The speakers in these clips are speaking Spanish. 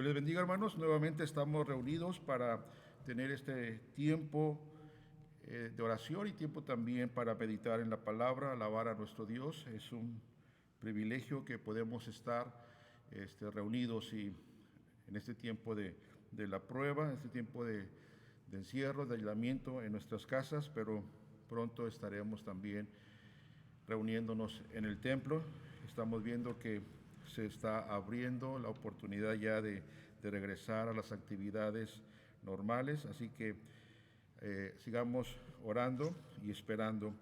Dios les bendiga, hermanos. Nuevamente estamos reunidos para tener este tiempo de oración y tiempo también para meditar en la palabra, alabar a nuestro Dios. Es un privilegio que podemos estar reunidos y en este tiempo de la prueba, en este tiempo de encierro, de aislamiento en nuestras casas, pero pronto estaremos también reuniéndonos en el templo. Estamos viendo que se está abriendo la oportunidad ya de regresar a las actividades normales, así que sigamos orando y esperando.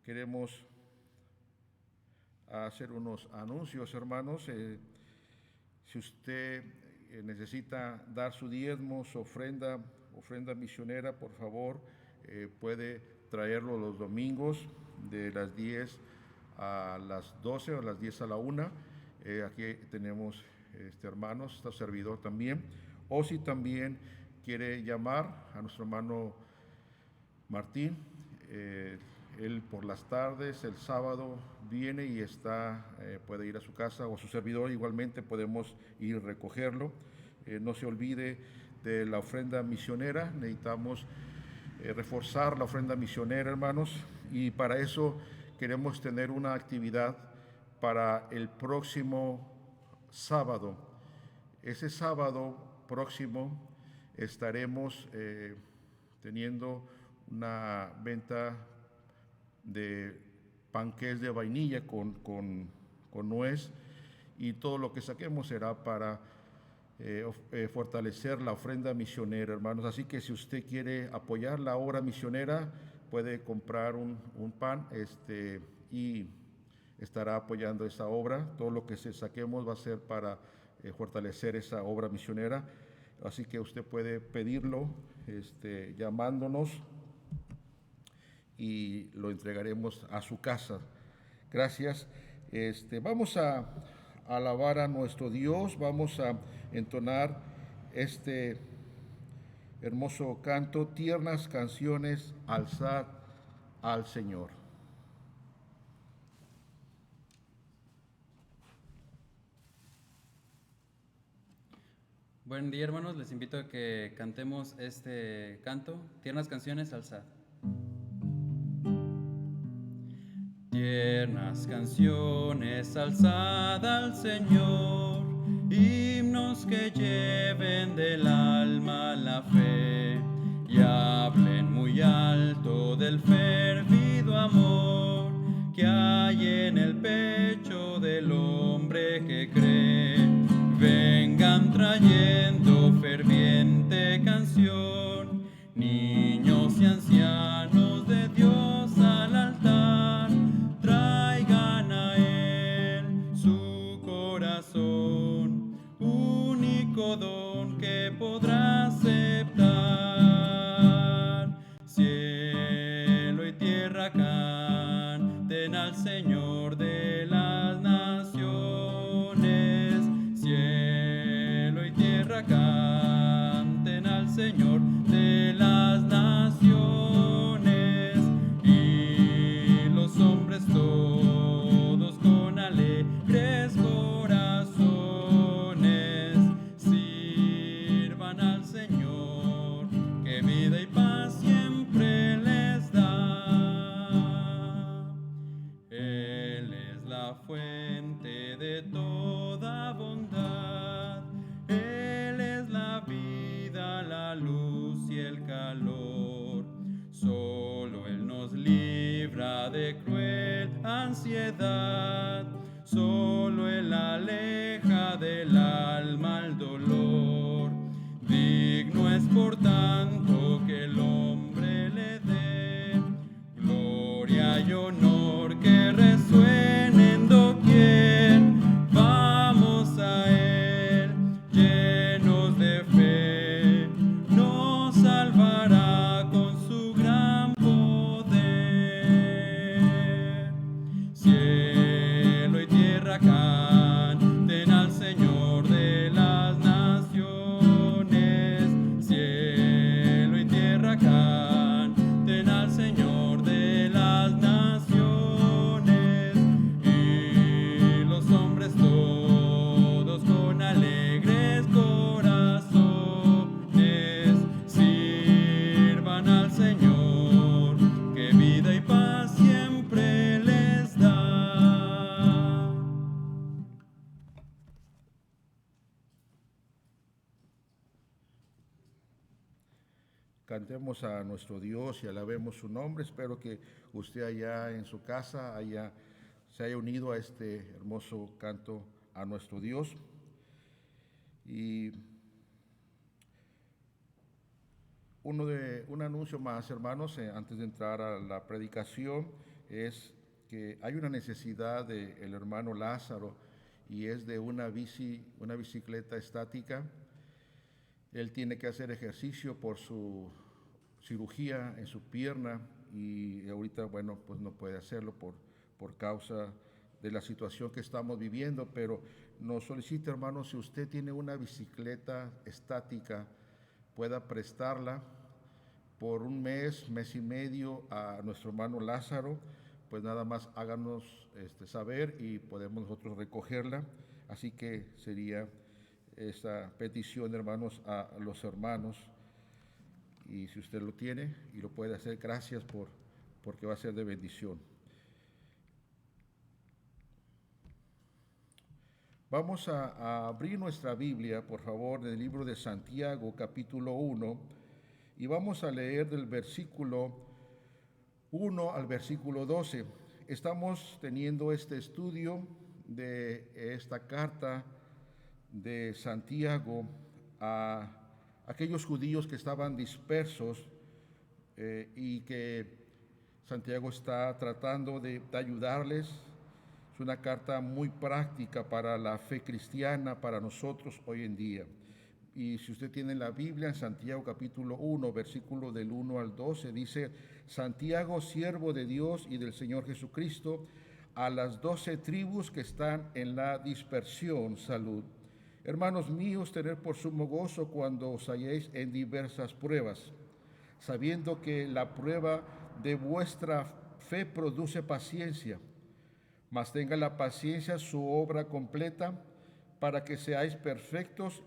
Queremos hacer unos anuncios, hermanos. Si usted necesita dar su diezmo, su ofrenda misionera, por favor, puede traerlo los domingos de las 10 a las 12 o las 10 a la 1. Aquí tenemos hermanos, está servidor también. O si también quiere llamar a nuestro hermano Martín, él por las tardes, el sábado viene y puede ir a su casa, o a su servidor igualmente podemos ir a recogerlo. No se olvide de la ofrenda misionera. Necesitamos reforzar la ofrenda misionera, hermanos, y para eso queremos tener una actividad para el próximo sábado. Ese sábado próximo estaremos teniendo una venta de panqués de vainilla con nuez, y todo lo que saquemos será para fortalecer la ofrenda misionera, hermanos. Así que si usted quiere apoyar la obra misionera, puede comprar un pan y estará apoyando esa obra. Todo lo que saquemos va a ser para fortalecer esa obra misionera. Así que usted puede pedirlo llamándonos y lo entregaremos a su casa. Gracias. Vamos a alabar a nuestro Dios. Vamos a entonar este hermoso canto: tiernas canciones, alzad al Señor. Buen día, hermanos, les invito a que cantemos este canto, tiernas canciones, alzad. Tiernas canciones, alzad al Señor, himnos que lleven del alma la fe y hablen muy alto del fervido amor que hay en el pecho del hombre que cree. Vengan trayendo ferviente canción, niños y ancianos de Dios al altar, traigan a Él su corazón, único don que podrá aceptar. Cielo y tierra canten al Señor de las naciones, cielo y tierra canten al Señor de las naciones, y los hombres todos con alegres corazones sirvan al Señor, que vida y paz siempre les da. Él es la fuente de toda bondad, Él es la vida, la luz y el calor. Solo Él nos libra de cruel ansiedad, solo Él aleja del alma el dolor. Digno es por tanto que el hombre le dé gloria y honor que resuenen doquier. Vamos a Él llenos de fe, nos salvará con su gran poder. Cielo y tierra canten al Señor de las naciones, cantemos a nuestro Dios y alabemos su nombre. Espero que usted allá en su casa se haya unido a este hermoso canto a nuestro Dios. Y un anuncio más, hermanos, antes de entrar a la predicación, es que hay una necesidad del hermano Lázaro, y es de una bicicleta estática. Él tiene que hacer ejercicio por su cirugía en su pierna, y ahorita, bueno, pues no puede hacerlo por causa de la situación que estamos viviendo, pero nos solicita, hermanos, si usted tiene una bicicleta estática, pueda prestarla por un mes y medio a nuestro hermano Lázaro. Pues nada más háganos saber y podemos nosotros recogerla. Así que sería esa petición, hermanos, a los hermanos. Y si usted lo tiene y lo puede hacer, gracias porque va a ser de bendición. Vamos a abrir nuestra Biblia, por favor, del libro de Santiago, capítulo 1, y vamos a leer del versículo 1 al versículo 12. Estamos teniendo este estudio de esta carta de Santiago a aquellos judíos que estaban dispersos y que Santiago está tratando de ayudarles. Es una carta muy práctica para la fe cristiana, para nosotros hoy en día. Y si usted tiene la Biblia, en Santiago capítulo 1, versículo del 1 al 12, dice: Santiago, siervo de Dios y del Señor Jesucristo, a las 12 tribus que están en la dispersión, salud. Hermanos míos, tened por sumo gozo cuando os halléis en diversas pruebas, sabiendo que la prueba de vuestra fe produce paciencia. Mas tenga la paciencia su obra completa, para que seáis perfectos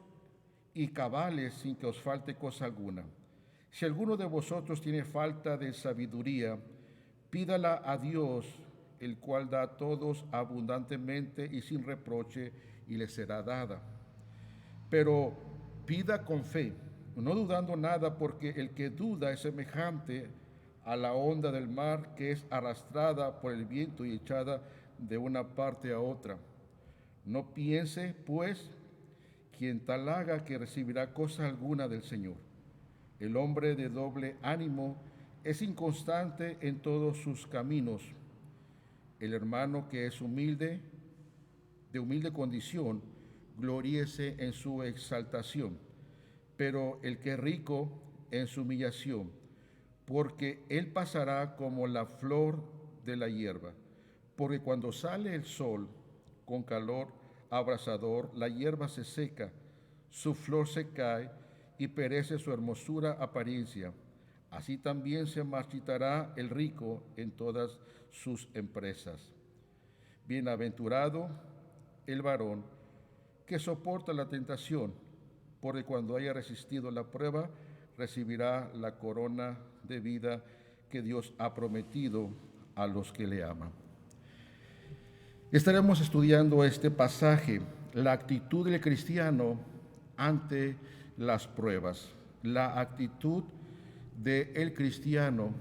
y cabales sin que os falte cosa alguna. Si alguno de vosotros tiene falta de sabiduría, pídala a Dios, el cual da a todos abundantemente y sin reproche, y le será dada. Pero pida con fe, no dudando nada, porque el que duda es semejante a la onda del mar, que es arrastrada por el viento y echada de una parte a otra. No piense, pues, quien tal haga, que recibirá cosa alguna del Señor. El hombre de doble ánimo es inconstante en todos sus caminos. El hermano que es humilde, de humilde condición, gloríese en su exaltación, pero el que es rico en su humillación, porque él pasará como la flor de la hierba. Porque cuando sale el sol con calor abrasador, la hierba se seca, su flor se cae y perece su hermosura apariencia. Así también se marchitará el rico en todas sus empresas. Bienaventurado el varón que soporta la tentación, porque cuando haya resistido la prueba, recibirá la corona de vida que Dios ha prometido a los que le aman. Estaremos estudiando este pasaje, la actitud del cristiano ante las pruebas, la actitud del cristiano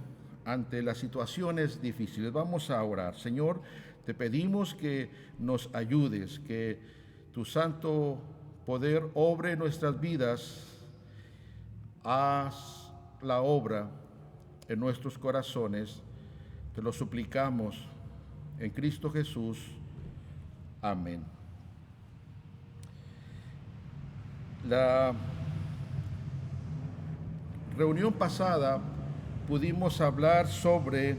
ante las situaciones difíciles. Vamos a orar. Señor, te pedimos que nos ayudes, que tu santo poder obre en nuestras vidas. Haz la obra en nuestros corazones. Te lo suplicamos en Cristo Jesús. Amén. La reunión pasada pudimos hablar sobre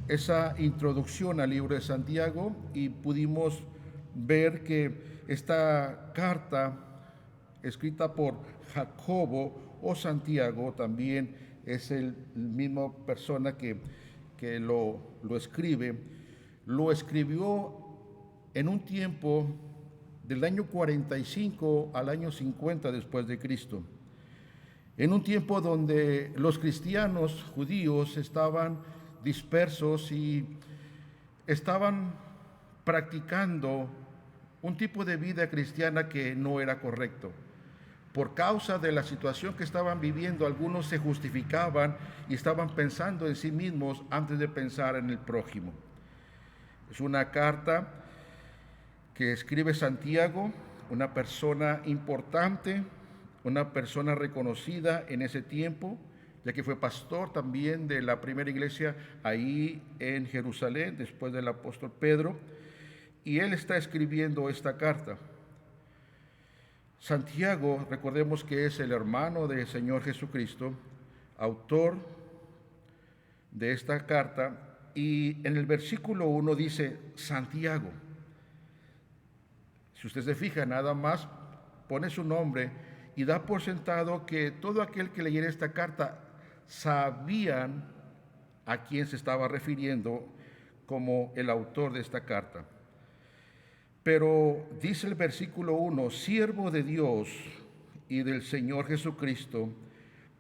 esa introducción al libro de Santiago y pudimos ver que esta carta escrita por Jacobo o Santiago, también es el mismo persona que lo escribe, lo escribió en un tiempo del año 45 al año 50 después de Cristo, en un tiempo donde los cristianos judíos estaban dispersos y estaban practicando un tipo de vida cristiana que no era correcto. Por causa de la situación que estaban viviendo, algunos se justificaban y estaban pensando en sí mismos antes de pensar en el prójimo. Es una carta que escribe Santiago, una persona importante, una persona reconocida en ese tiempo, ya que fue pastor también de la primera iglesia ahí en Jerusalén, después del apóstol Pedro, y él está escribiendo esta carta. Santiago, recordemos que es el hermano del Señor Jesucristo, autor de esta carta, y en el versículo 1 dice Santiago. Si usted se fija, nada más pone su nombre y da por sentado que todo aquel que leyera esta carta sabían a quién se estaba refiriendo como el autor de esta carta. Pero dice el versículo 1, siervo de Dios y del Señor Jesucristo,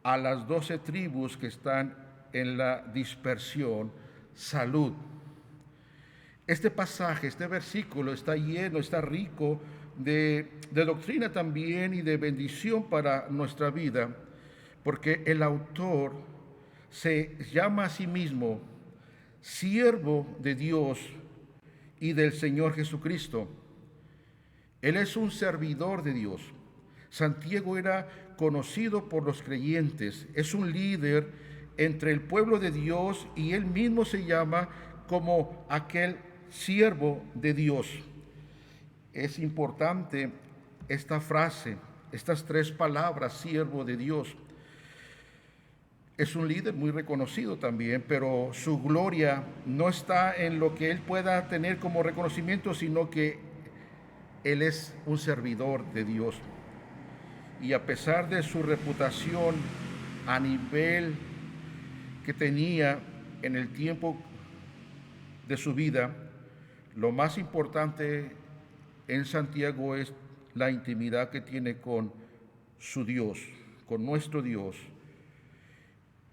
a las 12 tribus que están en la dispersión, salud. Este pasaje, este versículo está lleno, está rico de doctrina también y de bendición para nuestra vida, porque el autor se llama a sí mismo siervo de Dios y del Señor Jesucristo. Él es un servidor de Dios. Santiago era conocido por los creyentes, es un líder entre el pueblo de Dios y él mismo se llama como aquel siervo de Dios. Es importante esta frase, estas 3 palabras, siervo de Dios. Es un líder muy reconocido también, pero su gloria no está en lo que él pueda tener como reconocimiento, sino que él es un servidor de Dios. Y a pesar de su reputación a nivel que tenía en el tiempo de su vida, lo más importante en Santiago es la intimidad que tiene con su Dios, con nuestro Dios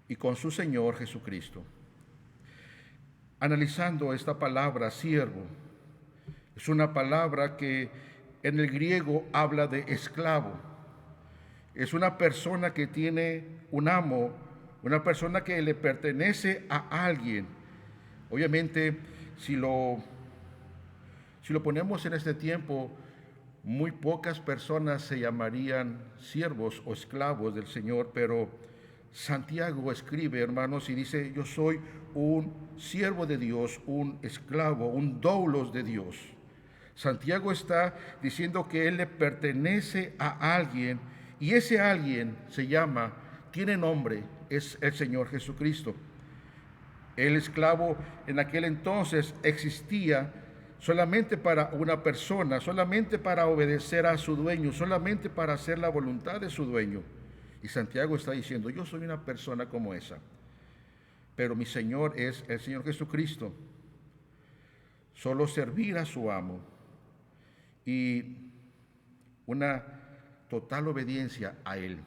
y con su Señor Jesucristo. Analizando esta palabra, siervo, es una palabra que en el griego habla de esclavo. Es una persona que tiene un amo, una persona que le pertenece a alguien. Obviamente, si lo ponemos en este tiempo, muy pocas personas se llamarían siervos o esclavos del Señor, pero Santiago escribe, hermanos, y dice, yo soy un siervo de Dios, un esclavo, un doulos de Dios. Santiago está diciendo que él le pertenece a alguien, y ese alguien tiene nombre, es el Señor Jesucristo. El esclavo en aquel entonces existía solamente para una persona, solamente para obedecer a su dueño, solamente para hacer la voluntad de su dueño. Y Santiago está diciendo, yo soy una persona como esa, pero mi Señor es el Señor Jesucristo. Solo servir a su amo y una total obediencia a Él.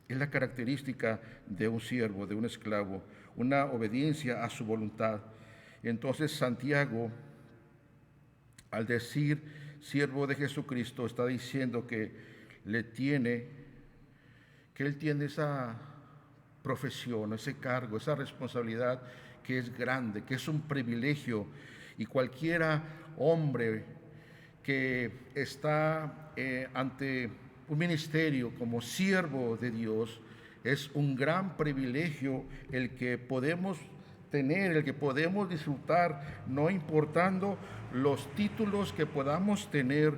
Es la característica de un siervo, de un esclavo, una obediencia a su voluntad. Entonces Santiago, al decir siervo de Jesucristo, está diciendo que él tiene esa profesión, ese cargo, esa responsabilidad que es grande, que es un privilegio, y cualquiera hombre que está ante un ministerio como siervo de Dios, es un gran privilegio el que podemos tener, el que podemos disfrutar, no importando los títulos que podamos tener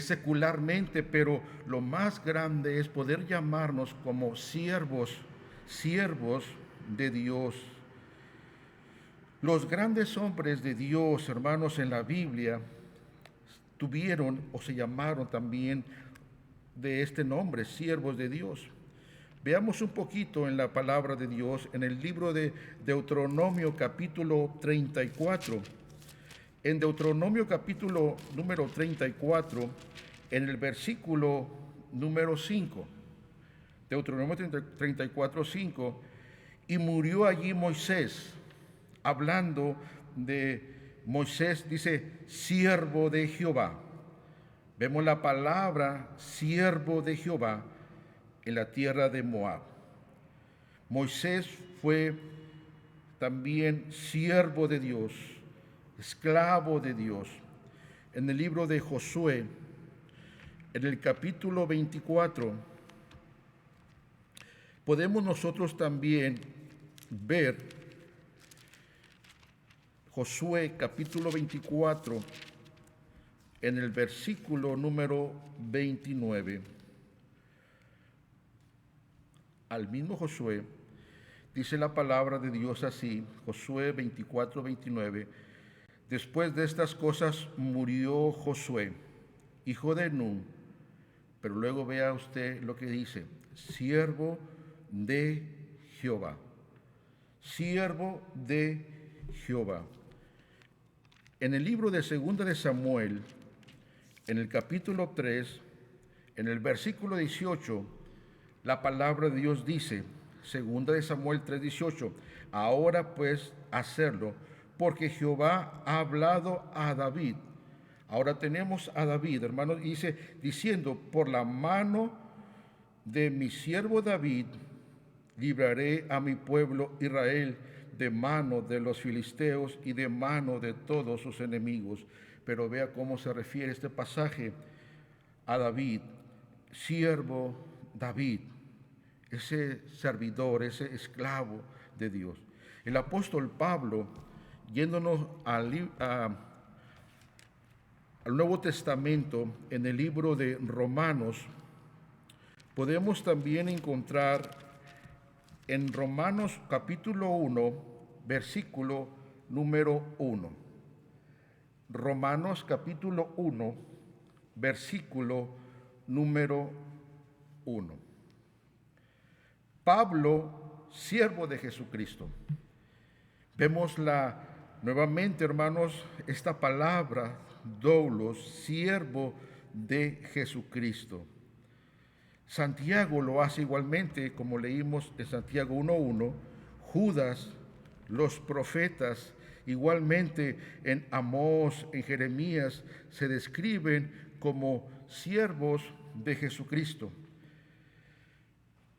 secularmente, pero lo más grande es poder llamarnos como siervos de Dios. Los grandes hombres de Dios, hermanos, en la Biblia tuvieron o se llamaron también de este nombre, siervos de Dios. Veamos un poquito en la palabra de Dios, en el libro de Deuteronomio capítulo 34. En Deuteronomio capítulo número 34, en el versículo número 5. Deuteronomio 34, 5. Y murió allí Moisés, hablando de Moisés, dice, siervo de Jehová. Vemos la palabra siervo de Jehová. en la tierra de Moab. Moisés fue también siervo de Dios, esclavo de Dios. En el libro de Josué, en el capítulo 24, podemos nosotros también ver Josué capítulo 24, en el versículo número 29. Al mismo Josué, dice la palabra de Dios así, Josué 24, 29. Después de estas cosas murió Josué, hijo de Nun, pero luego vea usted lo que dice, siervo de Jehová, siervo de Jehová. En el libro de Segunda de Samuel, en el capítulo 3, en el versículo 18, la palabra de Dios dice, Segunda de Samuel 3:18, ahora pues hacerlo, porque Jehová ha hablado a David. Ahora tenemos a David, hermanos, dice, diciendo, por la mano de mi siervo David, libraré a mi pueblo Israel de mano de los filisteos y de mano de todos sus enemigos. Pero vea cómo se refiere este pasaje a David, siervo David, ese servidor, ese esclavo de Dios. El apóstol Pablo, yéndonos al Nuevo Testamento, en el libro de Romanos, podemos también encontrar en Romanos capítulo 1, versículo número 1. Romanos capítulo 1, versículo número 1. Pablo, siervo de Jesucristo. Vemos nuevamente, hermanos, esta palabra, doulos, siervo de Jesucristo. Santiago lo hace igualmente, como leímos en Santiago 1:1, Judas, los profetas, igualmente en Amós, en Jeremías, se describen como siervos de Jesucristo.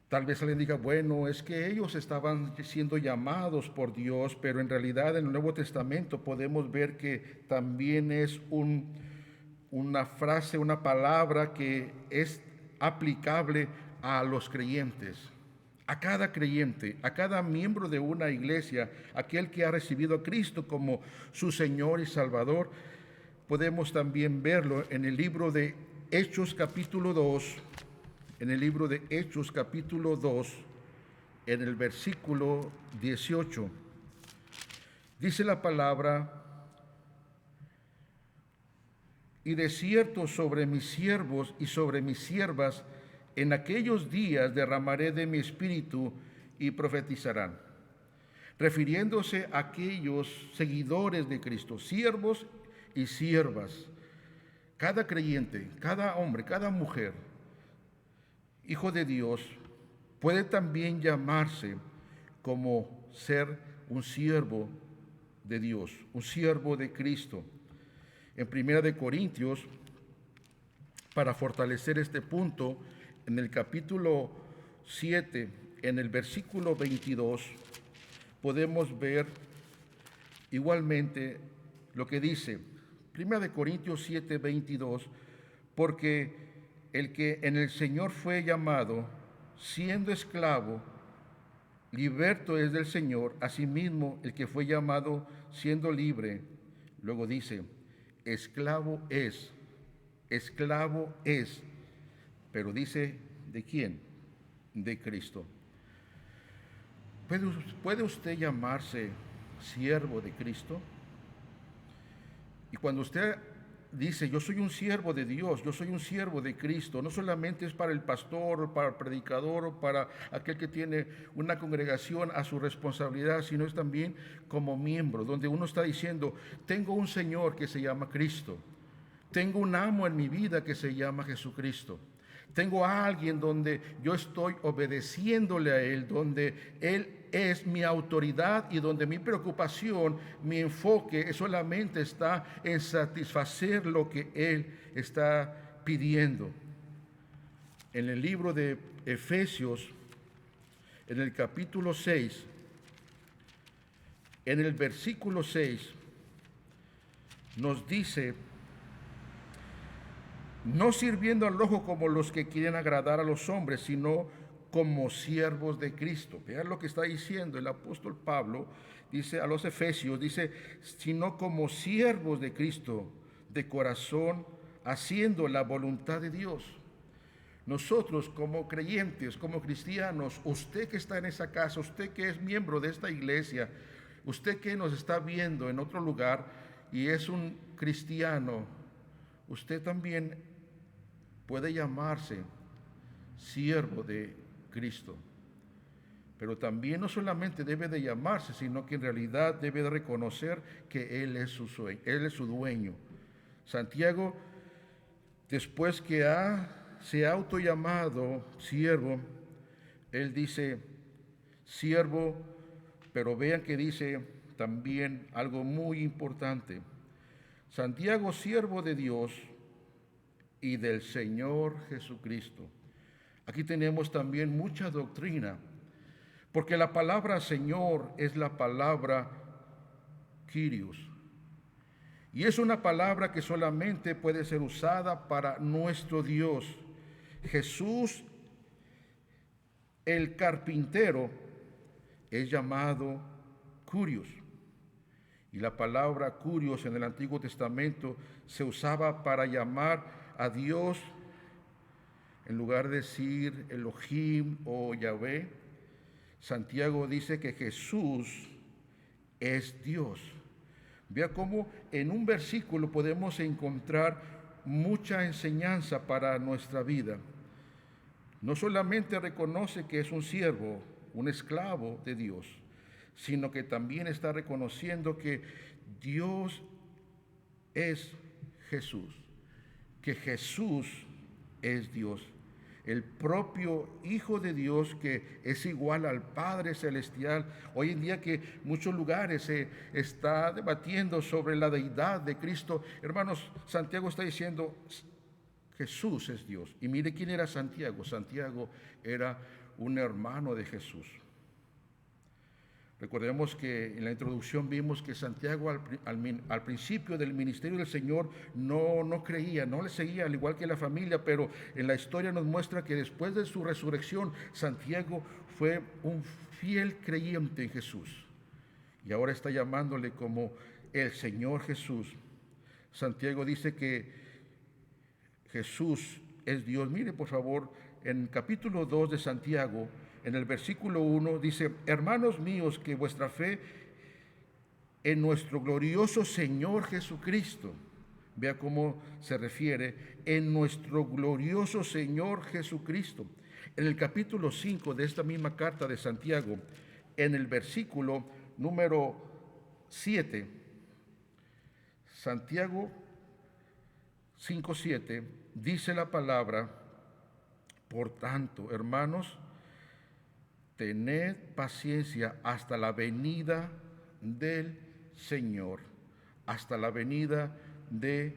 Tal vez alguien diga, bueno, es que ellos estaban siendo llamados por Dios, pero en realidad en el Nuevo Testamento podemos ver que también es una frase, una palabra que es aplicable a los creyentes, a cada creyente, a cada miembro de una iglesia, aquel que ha recibido a Cristo como su Señor y Salvador. Podemos también verlo en el libro de Hechos capítulo 2, en el libro de Hechos capítulo 2, en el versículo 18. Dice la palabra, y de cierto sobre mis siervos y sobre mis siervas en aquellos días derramaré de mi espíritu y profetizarán. Refiriéndose a aquellos seguidores de Cristo, siervos y siervas, cada creyente, cada hombre, cada mujer, hijo de Dios, puede también llamarse como ser un siervo de Dios, un siervo de Cristo. En 1 Corintios, para fortalecer este punto, en el capítulo 7, en el versículo 22, podemos ver igualmente lo que dice 1 Corintios 7, 22, porque el que en el Señor fue llamado, siendo esclavo, liberto es del Señor, asimismo el que fue llamado siendo libre. Luego dice, esclavo es, pero dice, ¿de quién? De Cristo. ¿Puede usted llamarse siervo de Cristo? Y cuando usted dice, yo soy un siervo de Dios, yo soy un siervo de Cristo, no solamente es para el pastor, o para el predicador, o para aquel que tiene una congregación a su responsabilidad, sino es también como miembro, donde uno está diciendo, tengo un Señor que se llama Cristo, tengo un amo en mi vida que se llama Jesucristo, tengo a alguien donde yo estoy obedeciéndole a Él, donde Él es mi autoridad y donde mi preocupación, mi enfoque solamente está en satisfacer lo que Él está pidiendo. en el libro de Efesios, en el capítulo 6, en el versículo 6, nos dice: no sirviendo al ojo como los que quieren agradar a los hombres, sino como siervos de Cristo. Vean lo que está diciendo el apóstol Pablo, dice a los Efesios, dice, sino como siervos de Cristo, de corazón, haciendo la voluntad de Dios. Nosotros como creyentes, como cristianos, usted que está en esa casa, usted que es miembro de esta iglesia, usted que nos está viendo en otro lugar y es un cristiano, usted también puede llamarse siervo de Cristo. Pero también no solamente debe de llamarse, sino que en realidad debe de reconocer que Él es su dueño. Santiago, después que se ha autollamado siervo, él dice siervo, pero vean que dice también algo muy importante. Santiago, siervo de Dios y del Señor Jesucristo. Aquí tenemos también mucha doctrina, porque la palabra Señor es la palabra Kyrios. Y es una palabra que solamente puede ser usada para nuestro Dios. Jesús, el carpintero, es llamado Kyrios. Y la palabra Kyrios en el Antiguo Testamento se usaba para llamar a Dios, en lugar de decir Elohim o Yahvé. Santiago dice que Jesús es Dios. Vea cómo en un versículo podemos encontrar mucha enseñanza para nuestra vida. No solamente reconoce que es un siervo, un esclavo de Dios, sino que también está reconociendo que Dios es Jesús, que Jesús es Dios, el propio Hijo de Dios que es igual al Padre Celestial. Hoy en día que muchos lugares se está debatiendo sobre la deidad de Cristo, hermanos, Santiago está diciendo Jesús es Dios. Y mire quién era Santiago. Santiago era un hermano de Jesús. Recordemos que en la introducción vimos que Santiago al principio del ministerio del Señor no creía, no le seguía, al igual que la familia, pero en la historia nos muestra que después de su resurrección, Santiago fue un fiel creyente en Jesús. Y ahora está llamándole como el Señor Jesús. Santiago dice que Jesús es Dios. Mire, por favor, en capítulo 2 de Santiago, en el versículo 1 dice: hermanos míos, que vuestra fe en nuestro glorioso Señor Jesucristo, vea cómo se refiere, en nuestro glorioso Señor Jesucristo. En el capítulo 5 de esta misma carta de Santiago, en el versículo número 7, Santiago 5:7, dice la palabra: por tanto, hermanos, tened paciencia hasta la venida del Señor, hasta la venida de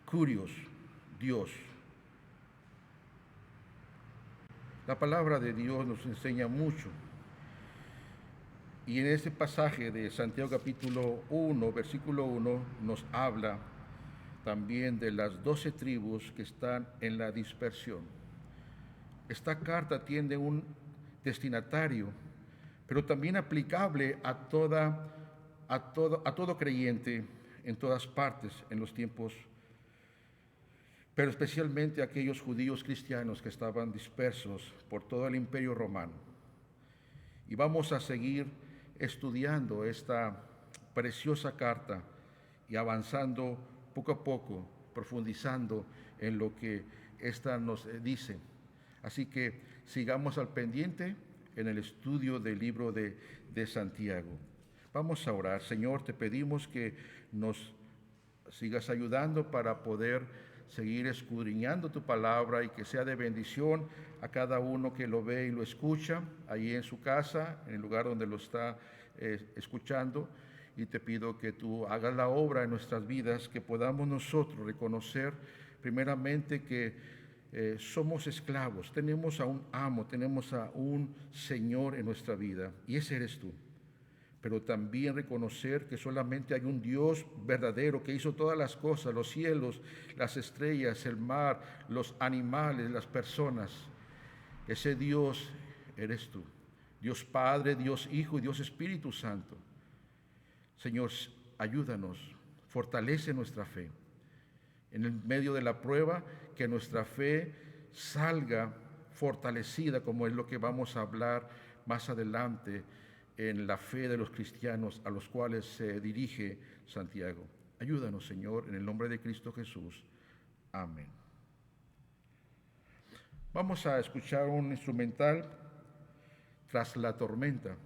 Kyrios, Dios. La palabra de Dios nos enseña mucho. Y en este pasaje de Santiago capítulo 1, versículo 1, nos habla también de las 12 tribus que están en la dispersión. Esta carta tiene un destinatario, pero también aplicable a todo creyente en todas partes en los tiempos, pero especialmente a aquellos judíos cristianos que estaban dispersos por todo el Imperio Romano. Y vamos a seguir estudiando esta preciosa carta y avanzando poco a poco, profundizando en lo que esta nos dice. Así que sigamos al pendiente en el estudio del libro de Santiago. Vamos a orar. Señor, te pedimos que nos sigas ayudando para poder seguir escudriñando tu palabra y que sea de bendición a cada uno que lo ve y lo escucha, ahí en su casa, en el lugar donde lo está escuchando. Y te pido que tú hagas la obra en nuestras vidas, que podamos nosotros reconocer primeramente que somos esclavos, tenemos a un amo, tenemos a un Señor en nuestra vida, y ese eres tú. Pero también reconocer que solamente hay un Dios verdadero que hizo todas las cosas, los cielos, las estrellas, el mar, los animales, las personas. Ese Dios eres tú, Dios Padre, Dios Hijo y Dios Espíritu Santo. Señor, ayúdanos, fortalece nuestra fe. En el medio de la prueba, que nuestra fe salga fortalecida, como es lo que vamos a hablar más adelante en la fe de los cristianos a los cuales se dirige Santiago. Ayúdanos, Señor, en el nombre de Cristo Jesús. Amén. Vamos a escuchar un instrumental, Tras la tormenta.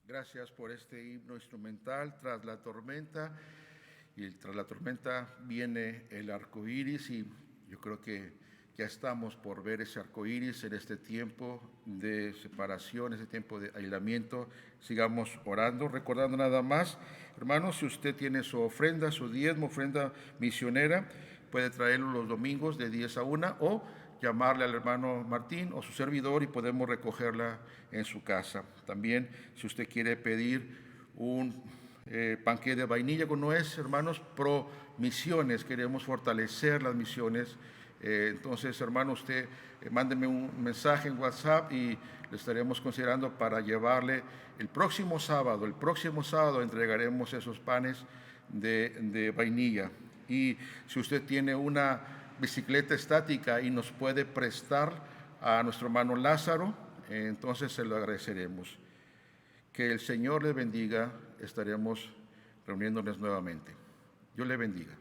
Gracias por este himno instrumental, Tras la tormenta. Y tras la tormenta viene el arco iris, y yo creo que ya estamos por ver ese arco iris en este tiempo de separación, ese tiempo de aislamiento. Sigamos orando, recordando nada más, hermanos, si usted tiene su ofrenda, su diezmo, ofrenda misionera, puede traerlo los domingos de 10 a 1 o llamarle al hermano Martín o su servidor y podemos recogerla en su casa. También, si usted quiere pedir un panqué de vainilla con nuez, hermanos, pro misiones, queremos fortalecer las misiones. Entonces, hermano, usted mándeme un mensaje en WhatsApp y le estaremos considerando para llevarle el próximo sábado. El próximo sábado entregaremos esos panes de vainilla. Y si usted tiene una bicicleta estática y nos puede prestar a nuestro hermano Lázaro, entonces se lo agradeceremos. Que el Señor le bendiga, estaremos reuniéndonos nuevamente. Dios le bendiga.